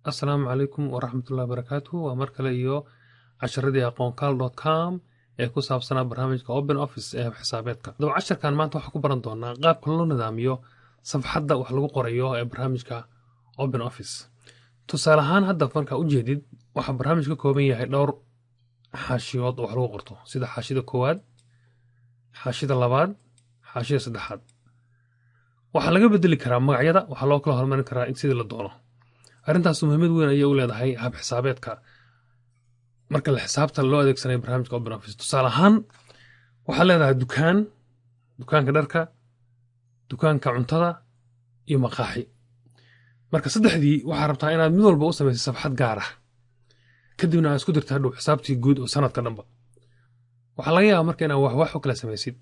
Asalaamu calaykum waraxmatullaahi wabarakaatuhu. Waa mar kale iyo casharadii aqoonkaal.com ee ku saabsanaa barnaamijka Open Office ee xisaabeedka. Haddaba casharkan maanta waxaan ku baran doonaa qaabka loo nidaamiyo safxadda wax lagu qorayo ee barnaamijka Open Office. Tusaale ahaan hadda markaa u jeedid waxa barnaamijku ka kooban yahay dhowr xaashiyood oo wax lagu qorto sida xaashida koowaad, xaashida labaad, xaashida saddexaad. Waxaa laga bedeli karaa magacyada, waxaa loo kala hormarin karaa in sidii la doono. arrintaas muhiimad weyn ayay u leedahay hab xisaabeedka marka la xisaabta loo adeegsanayo barnaamijka Open Office. Tusaale ahaan waxaa leedahay dukaanka dharka, dukaanka cuntada iyo maqaaxi. marka saddexdii waxaa rabtaa inaad mid walba u samaysid safxad gaar ah kadibna aad isku dirto hadhow xisaabtii guud oo sanadka dhanba. waxaa laga yaabaa marka inaad wax u kala samaysid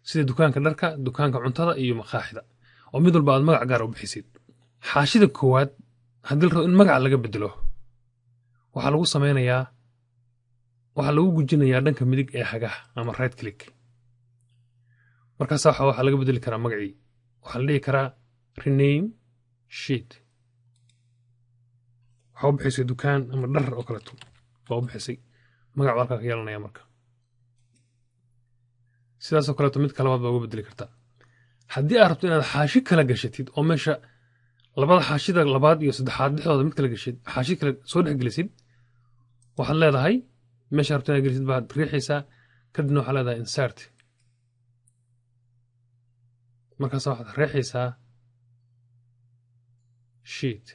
sida dukaanka dharka, dukaanka cuntada iyo maqaaxida oo mid walba aad magac gaar u bixisid. xaashida koowaad haddii la rabo in magaca laga bedelo waxaa lagu gujinayaa dhanka midig ee hagaha ama right click. markaas waxaa laga bedeli karaa magacii. waxaa la dhihi karaa rename sheet. waxaa u bixisay dukaan ama dhar oo kaleeto waa u bixisay magac halkaa ka yeelanaya. marka sidaasoo kaleeto mid kalabaad baa uga bedeli kartaa. haddii aad rabto inaad xaashi kala gashatid oo meesha labada xaashida labaad iyo saddexaad dhexdooda mid kala geshid xaashi kale soo dhex gelisid waxaad leedahay meesha rabto inaad gelisid baad riixaysaa kadibna waxaad leedahay insert. markaas waxaad riixaysaa sheet.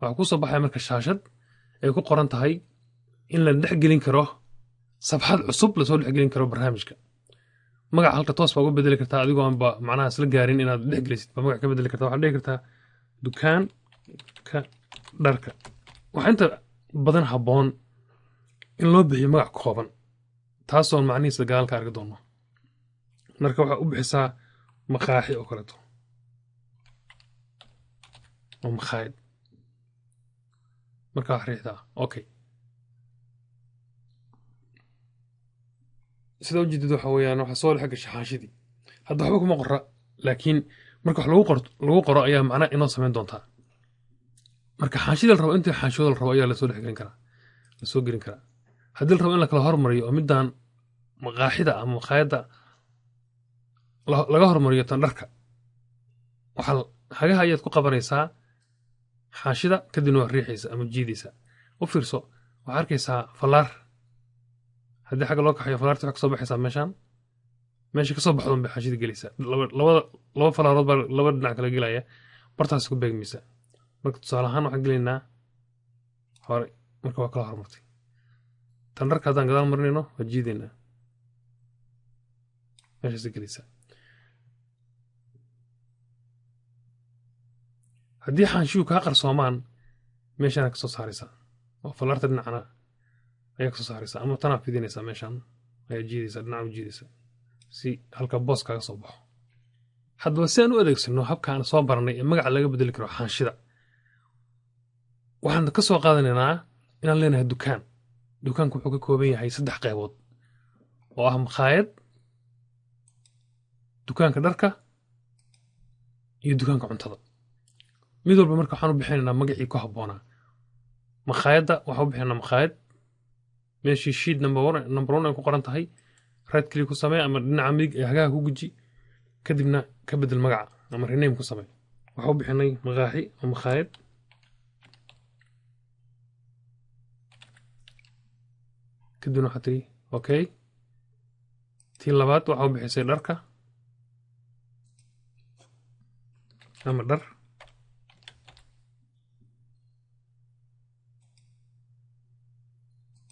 waxaa ku soo baxaya marka shaashad ay ku qoran tahay in la dhex gelin karo safxad cusub lasoo dhex gelin karo barnaamijka. magaca halka toos baa uga bedeli kartaa adigoo aanba macnaha isla gaarin inaad dhex gelisid ba magac ka bedeli kartaa. waxaad dhihi kartaa dukaanka dharka. waxaa inta badan habboon in loo bixiyo magac kooban taasoon macnihiisa gaalka arki doono. marka waxaa u bixisaa maqaaxi oo kaleeto oo maqaayad. marka wax riixdaa okay. sida ujeedid waxa weeyaan waxaa soo dhex gashay xaashidii. hadda waxba kuma qora laakiin marka wax lagu qoro ayaa macnaha inoo samayn doontaa. marka xaashida la rabo intii xaashiyooda la rabo ayaa lasoo gelin karaa. haddii la rabo in la kala hormariyo oo midaan maqaaxida ama maqaayadda laga hormariyo tan dharka waxaa hagaha ayaad ku qabanaysaa xaashida kadibna waa riixaysa ama jiidaysa. u fiirso waxaa arkaysaa falaar. haddii xagga loo kaxayo falaarta waxaa kasoo baxaysaa meesha kasoo baxdoon bay xaashida gelaysaa. laba falaarood baa laba dhinac kala gelaya bartaas ku beegmaysa. marka tusaale ahaan waxaan gelaynaa hore. marka waa kala hormartay. tan dharka haddaan gadaal marinayno waa jiidaynaa meeshaas gelaysaa. haddii xaanshiyu kaa qarsoomaan meeshaana kasoo saaraysaa oo falaarta dhinacana ayaa kasoo saaraysaa ama tanaa fidinaysaa meeshaan ayaa jiidaysaa dhinaca u jiidaysaa si halka boos kaaga soo baxo. haddaba si aan u adeegsano habkaan soo baranay ee magaca laga bedeli karo xaanshida waxaan ka soo qaadanaynaa inaan leenahay dukaan. dukaanku wuxuu ka kooban yahay 3 qaybood oo ah maqaayad, dukaanka dharka iyo dukaanka cuntada. mid walba marka waxaan u bixinaynaa magacii ku habboonaa. maqaayadda waxaan u bixinaynaa maqaayad meeshii sheet number 1 ay ku qoran tahay right click ku samee ama dhinaca midig ee hagaha ku guji kadibna ka bedel magaca ama rename ku samee. waxaan u bixinay maqaaxi ama maqaayad kadibna waxaad tiri okay. tii labaad waxaa u bixisay dharka ama dhar.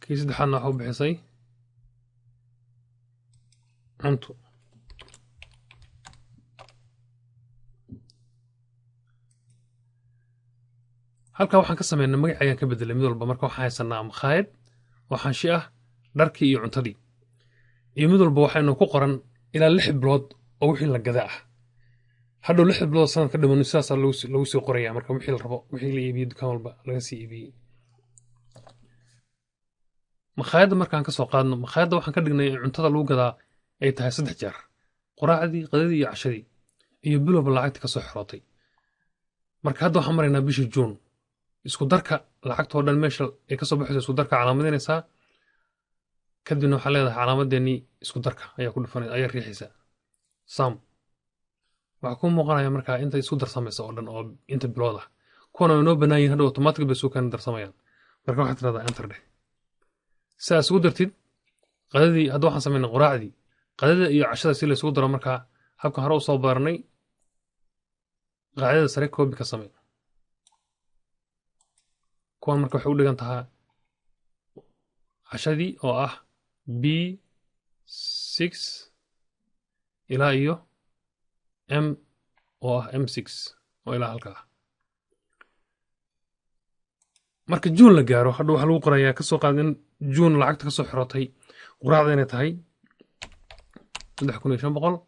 kii saddexaadna waxaa u bixisay cunto. halkaa waxaan ka sameynay magac ayaan ka bedelay mid walba. marka waxaan haysanaa maqaayad oo xaashi ah, dharkii iyo cuntadii iyo mid walba waxaynu ku qoran ilaa 6 bilood oo wixii la gada ah. hadhow 6 bilood sanad ka dhiman sidaasaa lagu sii qoraya marka wixii la rabo wixii la iibiyey dukaan walba laga sii iibiyey. maqaayadda markaan ka soo qaadno maqaayadda waxaan ka dhignay in cuntada lagu gadaa ay tahay 3 jeer: quraacdii, qadadii iyo cashadii iyo bilowba lacagtii ka soo xirootay. marka hadda waxaan maraynaa bisha June isku darka lacagtoo dhan meesha ay ka soo baxayso isku darka calaamadinaysaa kadibna waxaa leedahay calaamadeennii isku darka ayaa ku dhufanaysa ayaa riixaysaa sum waxaa kuu muuqanaya markaa inta isku darsamaysa oo dhan oo inta bilood ah kuwan oo inoo bannaan yihiin hadhow automatic bay isku keen darsamayaan marka waxaad tiraahdaa enter dheh si aad isugu dartid qadadii hadda waxaan samaynay quraacdii qadada iyo cashada si la isugu daro markaa habkan hore u soo baranay qaacidada sare koobi ka samay kuwan marka waxay u dhigan tahaa cashadii oo ah B6 ilaa iyo M oo ah M6 oo ilaa halka ah marka June la gaaro hadda waxa lagu qorayaa ka soo qaad in June lacagta ka soo xirotay quraacda inay tahay 3500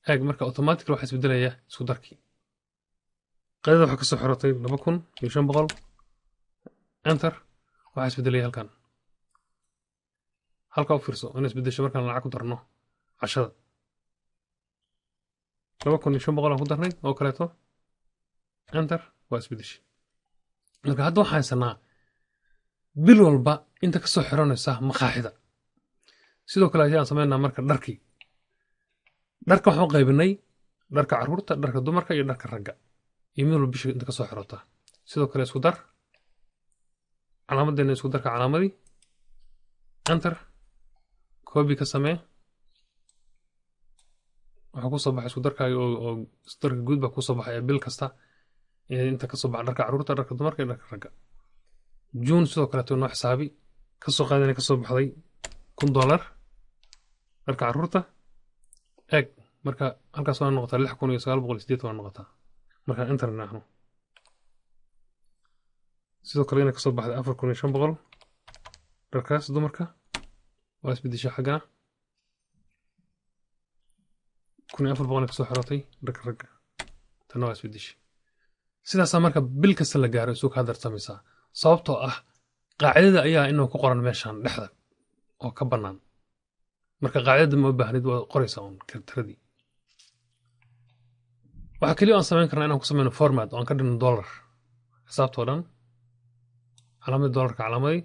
eeg marka automatic waxa isbedelaya isku darkii qadada waxa ka soo xirotay 2500 enter waxa isbedelaya halka u fiirso in isbedesho markaan lacag ku darno cashada 2500 ku darnay oo kaleeto enter waa isbedeshay marka hadda waxaan haysanaa bil walba inta ka soo xiranaysa maqaaxida sidoo kale ayaan sameynaa marka dharka waxaan u qaybinay dharka carruurta dharka dumarka iyo dharka ragga iyo mid walba bisha inta ka soo xirata sidoo kale isku dar calaamaddeena isku darka calaamadii enter copy ka samee waxa ku soo baxay isku darkaaga oo isku darka guud baa ku soo baxay bil kasta inta ka soo baxa dharka carruurta dharka dumarka iyo dharka ragga June sidoo kale noo xisaabi ka soo qaadanay ka soo baxday $1,000 dharka carruurta eeg marka halkaas waa noqotaa 6,980 waa noqotaa marka enter nahno sidoo kale inay ka soo baxday 4,500 dharkaas dumarka waa isbedeshay xagana 1,400 ka soo xirotay dharka ragga tan waa isbedeshay sidaas marka bil kasta la gaaro soo ka darsamaysaa sababtoo ah qaacidada ayaa inuu ku qoran meeshan dhexda oo ka bannaan marka qaacidada ma baahnid waa qoraysaa on tiradii waxa kaliya aan samayn karnaa inaan ku samayno format oo aan ka dhigno dollar xisaabtoo dhan calaamadii dollarka calaamadii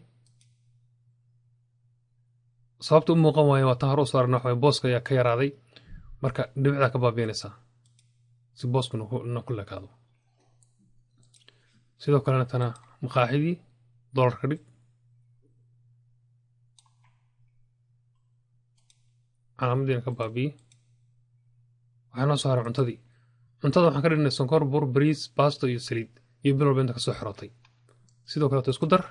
sababta u muuqan waayo waa tan hore u soo aragna waxaway booska ayaa ka yaraaday marka dhibicdaa ka baabiinaysaa si boosku ku leekaado sidoo kalena tana maqaaxidii dollarka dhig calaamadiina ka baabiye waxaa noo soo haray cuntada waxaan ka dhignay sonkor bur bariis baasto iyo saliid iyo bil walba inta ka soo xirotay sidoo kaleeto isku dar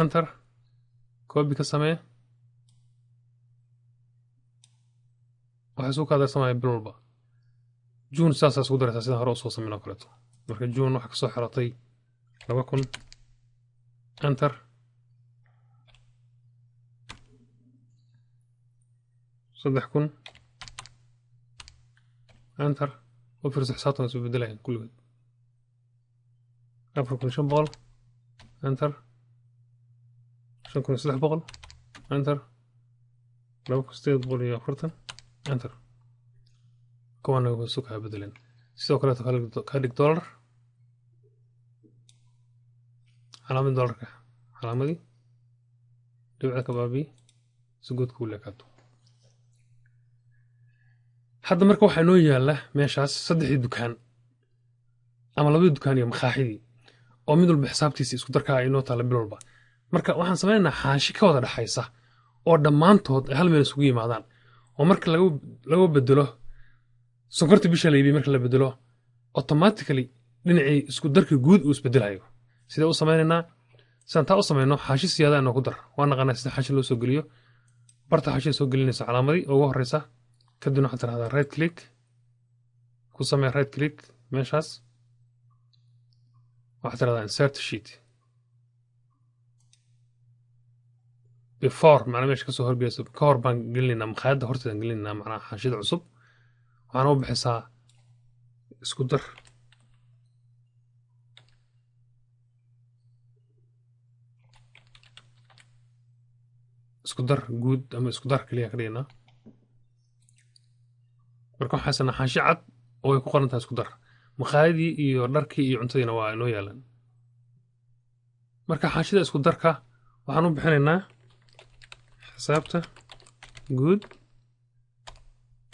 enter copy ka samee waxay isku kaadarsamaya bil walba June saasaa isku daraysaa sida hore u soo sameynoo kaleeto marka June waxa ka soo xirotay 2,000 enter صدح كن انتر وفرز حسابنا سوف بدلين كل افركن شن بغل انتر شن كن صدح بغل انتر لو كستيد بغل يا فرتن انتر كوانا وسوكها بدلين سيدو كلا تخلق دولار علامة دولار علامة دي دبعة كبابي سجود كله كاتو hadda marka waxaa noo yaala meeshaas 3 dukaan ama 2 dukaan iyo maqaaxidii oo mid walba xisaabtiisa isku darkaa inoo taala bil walba marka waxaan sameeynaa xaashi ka wada dhaxaysa oo dhammaantood hal meel isugu yimaadaan oo marka lagu bedelo sonkorta bisha la iibiyo marka la bedelo automatically dhinacii isku darka guud uu isbedelayo sida u sameeynaa santaa u sameeyno xaashi siyaada inoo ku dar waa naqanaa sida xaashi loo soo geliyo barta xaashi soo gelinaysa calaamadii ugu horeysa kadibna waxaad tiraahdaa right click ku samee right click meeshaas waxaad tiraahdaa insert sheet before macnaa meesha kasoo horgeyso ka hor baan gelinaynaa maqaayadda horteedaan gelinaynaa macnaa xaashida cusub waxaana u bixisaa isku dar guud ama isku dar keliya ka dhiganaa marka waxaan haysanaa xaashi cad oo ay ku qoran tahay isku dar maqaayadii iyo dharkii iyo cuntadiina waa inoo yaalan marka xaashida isku darka waxaan u bixinaynaa xisaabta guud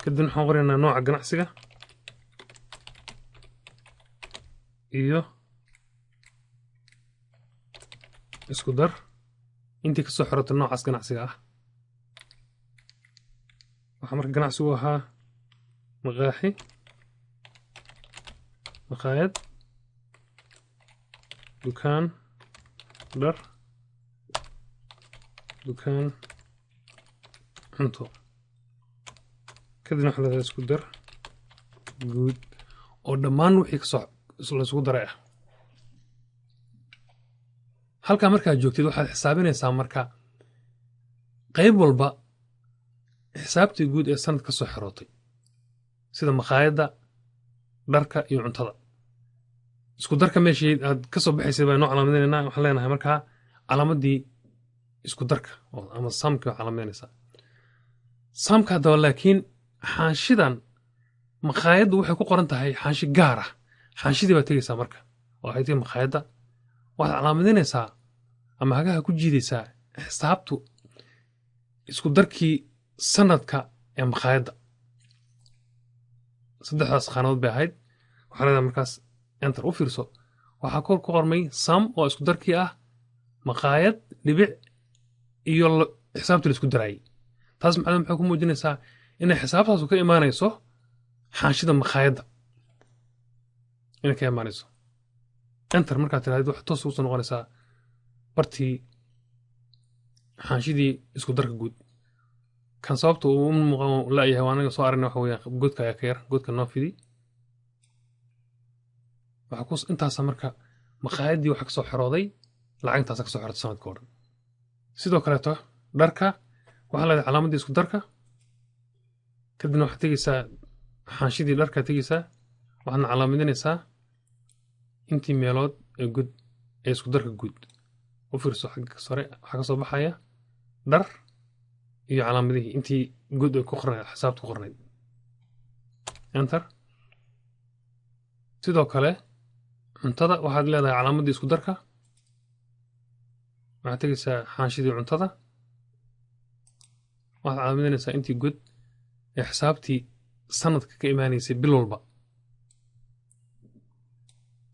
kadibna waxaan qoraynaa nooca ganacsiga iyo isku dar intii kasoo xirata noocaas ganacsiga ah waxaa marka ganacsigu ahaa maqaaxi maqaayad dukaan dhar dukaan cunto kadibna waxaa leedahay isku dar guud oo dhammaan wixii kasoo la isugu daray ah halkaa markaad joogtid waxaad xisaabinaysaa marka qayb walba xisaabtii guud ee sanad ka soo xirootay sida maqaayadda dharka iyo cuntada isku darka meeshii aad ka soo baxaysay baa noo calaamadaynaa waxaan leenahay markaa calaamadii isku darka ama saamkii waa calaamadeynaysaa saamka haddaba laakiin xaanshidan maqaayaddu waxay ku qoran tahay xaanshi gaar ah xaanshidii baad tegaysaa marka oo ay tahay maqaayadda waxaad calaamadaynaysaa ama hagaha ku jiidaysaa xisaabtu isku darkii sanadka ee maqaayadda saddexdaas qaanadood bay ahayd waxaa leedahay markaas enter u fiirso waxaa kor ku qormay sam oo isku darkii ah maqaayad dhibic iyo xisaabtii la isku daraayay taas macnaheed maxay ku muujinaysaa inay xisaabtaasu ka imaanayso xaanshida maqaayadda inay ka imaanayso enter markaad tirahdid wax toos ugu soo noqonaysaa bartii xaanshidii isku darka guud kan sababta uu u muuqan la'yahay waa anaga soo aragnay waxa weeyaan godka ayaa ka yar godka noo fidi waxaa ku intaasa marka maqaayaddii waxa kasoo xirooday lacag intaasa kasoo xirotay sanadka oo dhan sidoo kaleeto dharka waxaa leedahay calaamaddii isku darka kadibna waxaad tegeysaa xaanshidii dharkaa tegeysaa waxaadna calaamadinaysaa intii meelood ee guud ee isku darka guud u fiirso xagga sare waxaa ka soo baxaya dhar iyo calaamadihii intii guud ay ku qornayd xisaabta ku qornayd enter sidoo kale cuntada waxaad leedahay calaamaddii isku darka waxaad tegeysaa xaanshidii cuntada waxaad calaamadinaysaa intii guud ee xisaabtii sanadka ka imaanaysay bil walba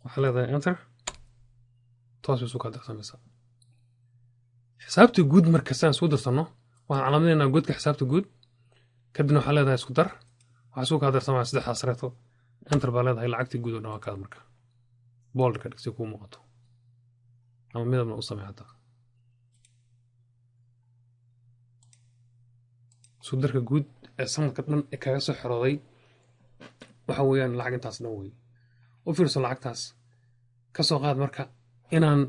waxaa leedahay enter toos bay isu kaa darsamaysaa xisaabtii guud marka sidaan isku darsanno waxaan calaamadaynaa godka xisaabta guud kadibna waxaa leedahay isku dar waxaa isu kaa darsamaya saddexdaas reeto enter baa leedahay lacagtii guud oo dhan waa kaad marka boolka dhig si kuu muuqato ama midabna u samey hataa isku darka guud ee sanadka dhan ee kaga soo xirooday waxa weeyaan lacag intaas dhan wey u fiirso lacagtaas ka soo qaad marka inaan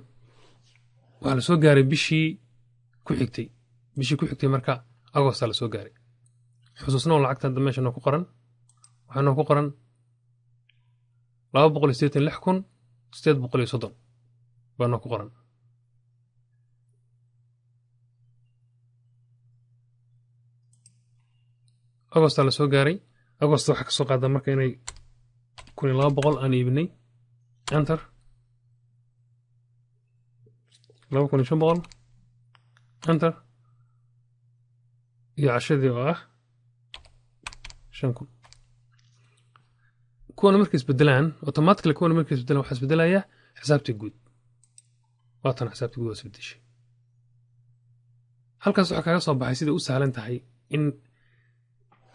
waxaa la soo gaaray bishii ku xigtay marka agostaa la soo gaaray xusuusna oo lacagta hadda meesha noo ku qoran waxaa noo ku qoran 286,830 baa noo ku qoran agostaa la soo gaaray agosta waxaa ka soo qaada marka inay 1,200 aan iibinay enter 2,500 enter iyo cashadii oo ah 5,000 kuwana markay isbedelaan automatically kuwana markay isbedelaan waxaa isbedelaya xisaabtii guud waatan xisaabtii guud waa isbedeshay halkaas waxaa kaga soo baxay sida u sahlan tahay in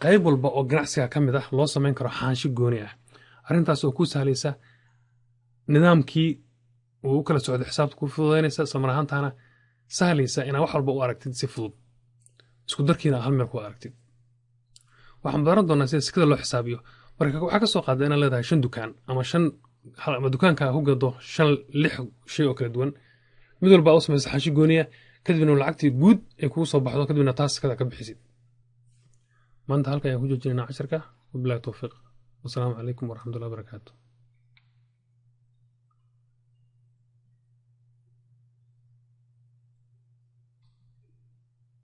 qayb walba oo ganacsiga ka mid ah loo samayn karo xaansho gooni ah arrintaas oo ku sahlaysa nidaamkii uu kala socdo xisaabta ku fududeynaysa isla mar ahaantaana sahlaysa inaad wax walba u aragtid si fudud isku darkiina hal meel ku aragtid waxaan baran doonaa sida sikada loo xisaabiyo marka waxaa ka soo qaada inaad leedahay 5 dukaan ama dukaanka ku gado 5-6 shay oo kala duwan mid walba u samaysa xaansho gooniya kadibna lacagtii guud ay kugu soo baxdo kadibna taas kada ka bixisid maanta halka ayaan ku joojinaynaa casharka wabillahi tawfiiq wasalaamu calaykum waraxmatullahi wabarakaatu